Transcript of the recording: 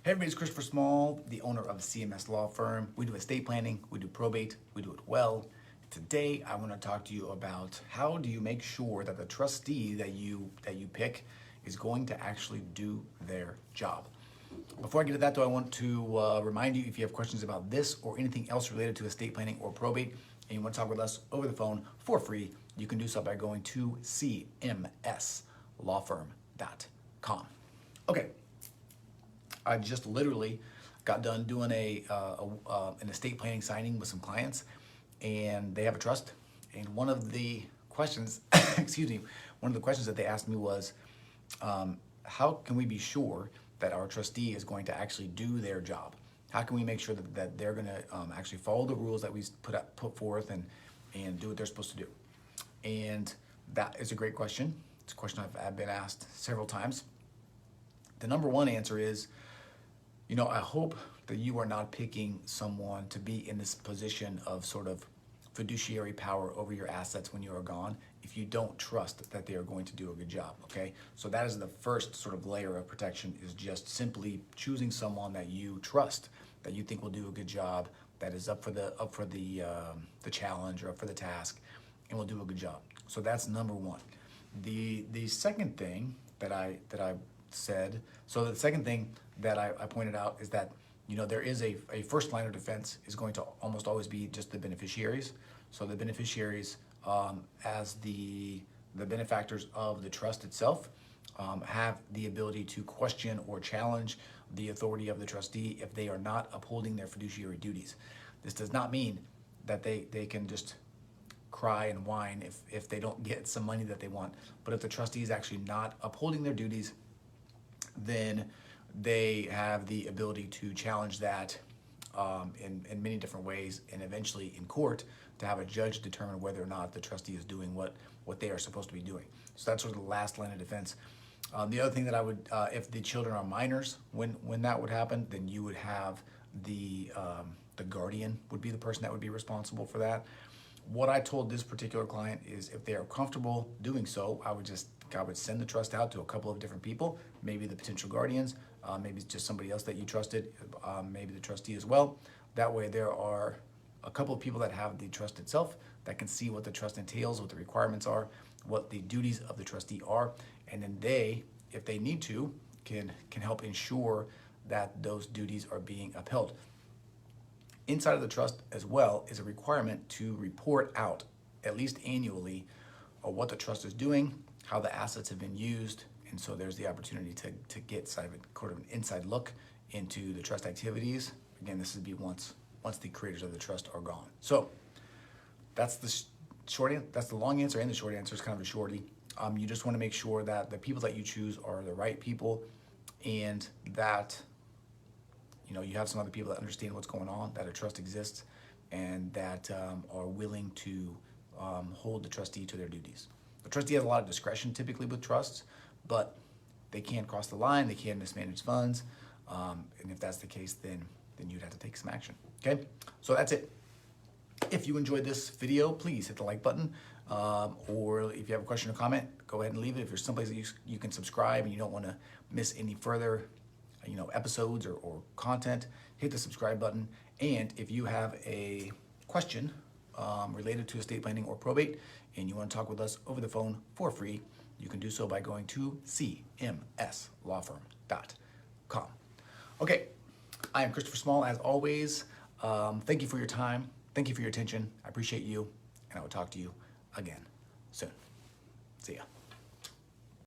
Hey everybody, it's Christopher Small, the owner of CMS Law Firm. We do estate planning, we do probate, we do it well. Today, I want to talk to you about how do you make sure that the trustee that you pick is going to actually do their job. Before I get to that though, I want to remind you, if you have questions about this or anything else related to estate planning or probate, and you want to talk with us over the phone for free, you can do so by going to cmslawfirm.com. Okay. I just literally got done doing an estate planning signing with some clients, and they have a trust. And one of the questions, one of the questions that they asked me was, how can we be sure that our trustee is going to actually do their job? How can we make sure that they're going to actually follow the rules that we put forth and do what they're supposed to do? And that is a great question. It's a question I've been asked several times. The number one answer is, I hope that you are not picking someone to be in this position of sort of fiduciary power over your assets when you are gone if you don't trust that they are going to do a good job, okay? So that is the first sort of layer of protection, is just simply choosing someone that you trust, that you think will do a good job, that is up for the challenge or up for the task, and will do a good job. So that's number one. The second thing that I said, so the second thing that I pointed out is that, there is a first line of defense is going to almost always be just the beneficiaries. So the beneficiaries, as the benefactors of the trust itself, have the ability to question or challenge the authority of the trustee if they are not upholding their fiduciary duties. This does not mean that they can just cry and whine if they don't get some money that they want. But if the trustee is actually not upholding their duties, then they have the ability to challenge that in many different ways, and eventually in court to have a judge determine whether or not the trustee is doing what they are supposed to be doing. So that's sort of the last line of defense. The other thing that I would, if the children are minors, when that would happen, then you would have the guardian would be the person that would be responsible for that. What I told this particular client is, if they are comfortable doing so, I would send the trust out to a couple of different people, maybe the potential guardians, maybe just somebody else that you trusted, maybe the trustee as well. That way there are a couple of people that have the trust itself that can see what the trust entails, what the requirements are, what the duties of the trustee are, and then they, if they need to, can help ensure that those duties are being upheld. Inside of the trust as well is a requirement to report out, at least annually, what the trust is doing, how the assets have been used, and so there's the opportunity to get sort of an inside look into the trust activities. Again, this would be once the creators of the trust are gone. So that's the that's the long answer, and the short answer is kind of a shorty. You just want to make sure that the people that you choose are the right people, and that you have some other people that understand what's going on, that a trust exists, and that are willing to hold the trustee to their duties. The trustee has a lot of discretion typically with trusts, but they can't cross the line, they can't mismanage funds, and if that's the case, then you'd have to take some action, okay? So that's it. If you enjoyed this video, please hit the like button, or if you have a question or comment, go ahead and leave it. If there's someplace that you can subscribe and you don't want to miss any further episodes or content, hit the subscribe button. And if you have a question related to estate planning or probate, and you want to talk with us over the phone for free, you can do so by going to cmslawfirm.com. Okay, I am Christopher Small, as always. Thank you for your time. Thank you for your attention. I appreciate you, and I will talk to you again soon. See ya.